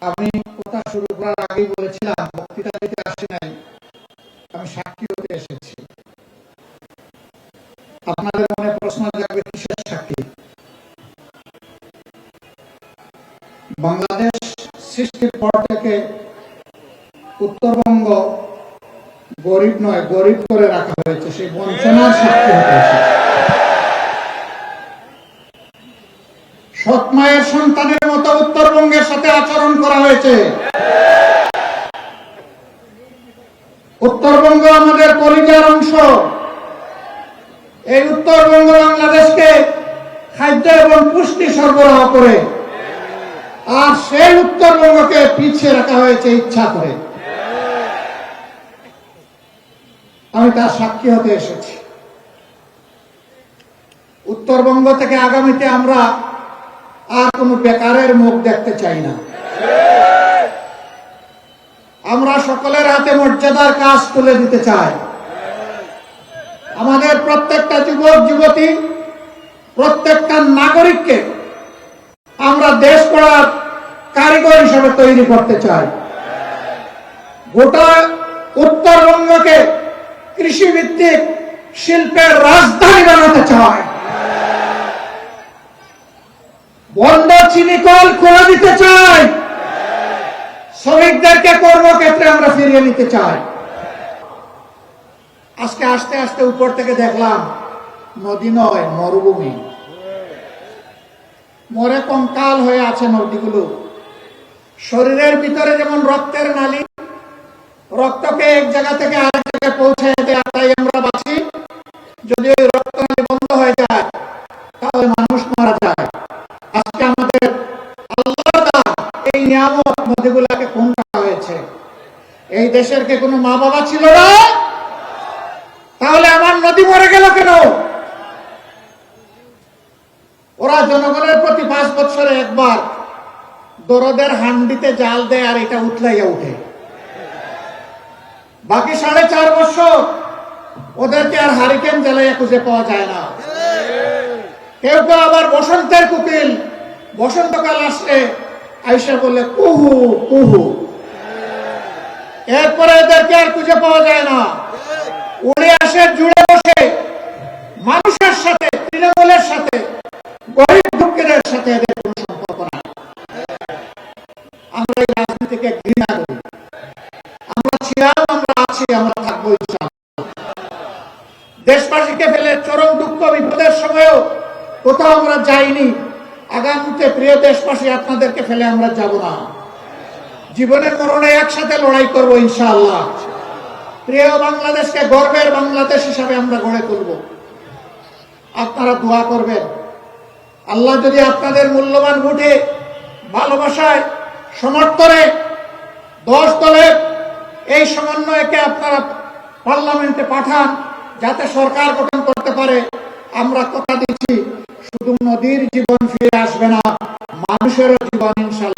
আমি কথা শুরু করার আগেই বলেছিলাম বক্তৃতা দিতে আসি নাই, আমি সাক্ষী হতে এসেছি। আপনাদের মনে প্রশ্ন জাগবে কিসের সাক্ষী? বাংলাদেশ সৃষ্টির পর থেকে উত্তরবঙ্গ গরিব নয়, গরিব করে রাখা হয়েছে, সেই বঞ্চনার সাক্ষী হতে এসেছে। সৎ মায়ের সন্তানের মতো উত্তরবঙ্গের সাথে আচরণ করা হয়েছে। উত্তরবঙ্গ আমাদের কলিজার অংশ। এই উত্তরবঙ্গ বাংলাদেশকে খাদ্য এবং পুষ্টি সরবরাহ করে, আর সেই উত্তরবঙ্গকে পিছিয়ে রাখা হয়েছে ইচ্ছা করে। আমি তার সাক্ষী হতে এসেছি। উত্তরবঙ্গ থেকে আগামীতে আমরা আর কোন বেকারের মুখ দেখতে চাই না। আমরা সকলের হাতে মর্যাদার কাজ তুলে দিতে চাই। আমাদের প্রত্যেকটা যুবক যুবতী, প্রত্যেকটা নাগরিককে আমরা দেশ গড়ার কারিগর হিসেবে তৈরি করতে চাই। গোটা উত্তরবঙ্গকে কৃষিভিত্তিক শিল্পের রাজধানী বানাতে চাই। বন্ধ চিনি কল খুলে দিতে চাই। শ্রমিকদেরকে কর্মক্ষেত্রে আমরা ফিরিয়ে নিতে চাই। আজকে আস্তে আস্তে উপর থেকে দেখলাম নদী নয়, মরুভূমি। মরে কঙ্কাল হয়ে আছে নদীগুলো। শরীরের ভিতরে যেমন রক্তের নালী, রক্তকে এক জায়গা থেকে আরেক জায়গায় পৌঁছে দেয়, তাই আমরা বাঁচি। যদি ওই রক্ত নালী বন্ধ হয়ে যায় তাহলে মানুষ মারা যায়। আজকে আমাদের আল্লাহ এই নিয়ামত নদীগুলাকে খুন করা হয়েছে। এই দেশের কে কোনো মা বাবা ছিল না? তাহলে আমার নদী মরে গেল কেন? ওরা জনগণের প্রতি 5 বছরে একবার দরদের হান্ডিতে জাল দেয় আর এটা উঠলাইয়া উঠে। বাকি 4.5 বছর ওদেরকে আর হারিকেন জ্বালাইয়া খুঁজে পাওয়া যায় না। কেউ কেউ আবার বসন্তের কুকিল, বসন্তকাল আসলে আইসা বললে কুহু কুহু, এরপরে এদেরকে আর খুঁজে পাওয়া যায় না। উড়ে আসে জুড়ে বসে মানুষের সাথে, তৃণমূলের সাথে, গরিব দুঃখীদের সাথে এদের কোন সম্পর্ক নাই। আমরা এই রাজনীতিকে ঘৃণা করি। আমরা ছিলাম, আমরা আছি, আমরা থাকবো ইনশাআল্লাহ। দেশবাসীকে ফেলে চরম দুঃখ বিপদের সময়ও কোথাও আমরা যাইনি। আগামীতে প্রিয় দেশবাসী, আপনাদেরকে ফেলে আমরা যাব না। জীবনের মরণে একসাথে লড়াই করব ইনশাআল্লাহ। প্রিয় বাংলাদেশকে গর্বের বাংলাদেশ হিসাবে আমরা গড়ে তুলব। আপনারা দোয়া করবেন। আল্লাহ যদি আপনাদের মূল্যবান ভোটে, ভালোবাসায়, সমর্থনে 10 দলের এই সমন্বয়কে আপনারা পার্লামেন্টে পাঠান, যাতে সরকার গঠন করতে পারে। আমরা কথা দিচ্ছি, শুধু নদীর জীবন ফিরে আসবে না, মানুষেরও জীবন ইনশাআল্লাহ